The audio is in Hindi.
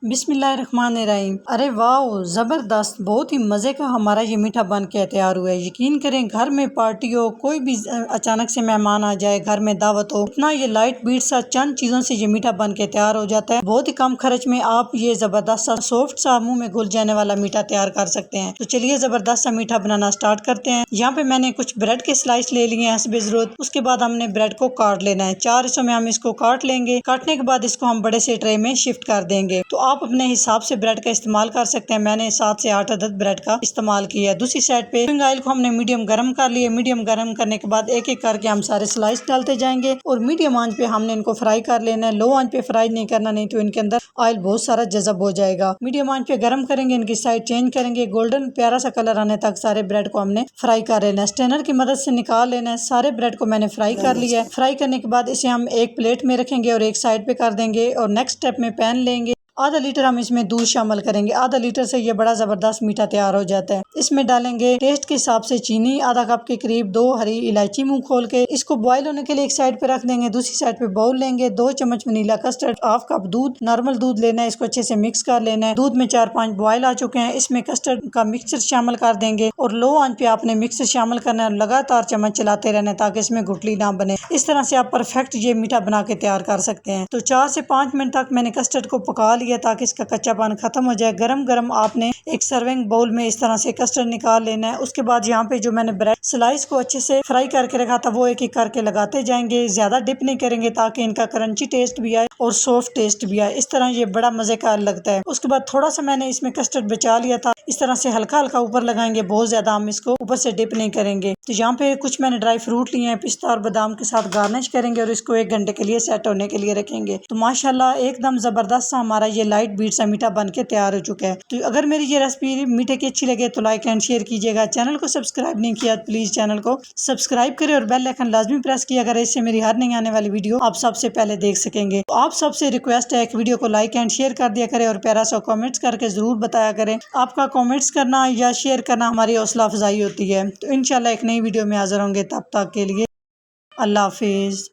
बिस्मिल्लाहिर्रहमानिर्रहीम। अरे वाह, ज़बरदस्त! बहुत ही मज़े का हमारा ये मीठा बन के तैयार हुआ है। यकीन करें, घर में पार्टी हो, कोई भी अचानक से मेहमान आ जाए, घर में दावत हो, इतना ये लाइट बीट सा चंद चीज़ों से ये मीठा बन के तैयार हो जाता है। बहुत ही कम खर्च में आप ये ज़बरदस्त सा सॉफ्ट सा मुंह में घुल जाने वाला मीठा तैयार कर सकते हैं। तो चलिए ज़बरदस्त सा मीठा बनाना स्टार्ट करते हैं। यहाँ पे मैंने कुछ ब्रेड के स्लाइस ले लिए हैं हस्बे ज़रूरत। उसके बाद हमने ब्रेड को काट लेना है। 4 हिस्सों में हम इसको काट लेंगे। काटने के बाद इसको हम बड़े से ट्रे में शिफ्ट कर देंगे। तो आप अपने हिसाब से ब्रेड का इस्तेमाल कर सकते हैं। मैंने 7 से 8 अदद ब्रेड का इस्तेमाल किया है। दूसरी साइड पे कुकिंग ऑयल को हमने मीडियम गर्म कर लिया। मीडियम गर्म करने के बाद एक एक करके हम सारे स्लाइस डालते जाएंगे और मीडियम आंच पे हमने इनको फ्राई कर लेना है। लो आंच पे फ्राई नहीं करना, नहीं तो इनके अंदर ऑयल बहुत सारा जज़ब हो जाएगा। मीडियम आंच पे गर्म करेंगे, इनकी साइड चेंज करेंगे। गोल्डन प्यारा सा कलर आने तक सारे ब्रेड को हमने फ्राई कर लेना है। स्ट्रेनर की मदद से निकाल लेना है। सारे ब्रेड को मैंने फ्राई कर लिया है। फ्राई करने के बाद इसे हम एक प्लेट में रखेंगे और एक साइड पे कर देंगे और नेक्स्ट स्टेप में पैन लेंगे। आधा लीटर हम इसमें दूध शामिल करेंगे। आधा लीटर से ये बड़ा जबरदस्त मीठा तैयार हो जाता है। इसमें डालेंगे टेस्ट के हिसाब से चीनी, आधा कप के करीब, 2 हरी इलायची मुंह खोल के। इसको बॉईल होने के लिए एक साइड पे रख देंगे। दूसरी साइड पे बाउल लेंगे, 2 चम्मच वनीला कस्टर्ड, हाफ कप दूध, नॉर्मल दूध लेना है। इसको अच्छे से मिक्स कर लेना है। दूध में 4-5 बॉयल आ चुके हैं। इसमें कस्टर्ड का मिक्सचर शामिल कर देंगे और लो आंच पे आपने मिक्सचर शामिल करना है। लगातार चम्मच चलाते रहना है ताकि इसमें गुठली ना बने। इस तरह से आप परफेक्ट ये मीठा बना के तैयार कर सकते हैं। तो 4 से 5 मिनट तक मैंने कस्टर्ड को पका लिया ताकि इसका कच्चापन खत्म हो जाए। गरम गरम आपने एक सर्विंग बाउल में इस तरह से कस्टर्ड निकाल लेना है। उसके बाद यहाँ पे जो मैंने ब्रेड स्लाइस को अच्छे से फ्राई करके रखा था वो एक एक करके लगाते जाएंगे। ज्यादा डिप नहीं करेंगे ताकि इनका क्रंची टेस्ट भी आए और सॉफ्ट टेस्ट भी आए। इस तरह ये बड़ा मजेदार लगता है। उसके बाद थोड़ा सा मैंने इसमें कस्टर्ड बचा लिया था। इस तरह से हल्का हल्का ऊपर लगाएंगे, बहुत ज्यादा हम इसको ऊपर से डिप नहीं करेंगे। तो यहाँ पे कुछ मैंने ड्राई फ्रूट लिए हैं, पिस्ता और बादाम के साथ गार्निश करेंगे और इसको 1 घंटे के लिए सेट होने के लिए रखेंगे। तो माशाल्लाह एकदम जबरदस्त सा हमारा ये लाइट बीट सा मीठा बन के तैयार हो चुका है। तो अगर मेरी ये रेसिपी मीठे की अच्छी लगे तो लाइक एंड शेयर कीजिएगा। चैनल को सब्सक्राइब नहीं किया प्लीज चैनल को सब्सक्राइब करें और बेल आइकन लाजमी प्रेस किया अगर इससे मेरी हर नई आने वाली वीडियो आप सबसे पहले देख सकेंगे। तो आप सबसे रिक्वेस्ट है, एक वीडियो को लाइक एंड शेयर कर दिया करें और प्यारा सा कमेंट्स करके जरूर बताया करें। आपका कमेंट्स करना या शेयर करना हमारी हौसला अफजाई होती है। तो इंशाल्लाह एक नई वीडियो में हाजिर होंगे, तब तक के लिए अल्लाह हाफिज।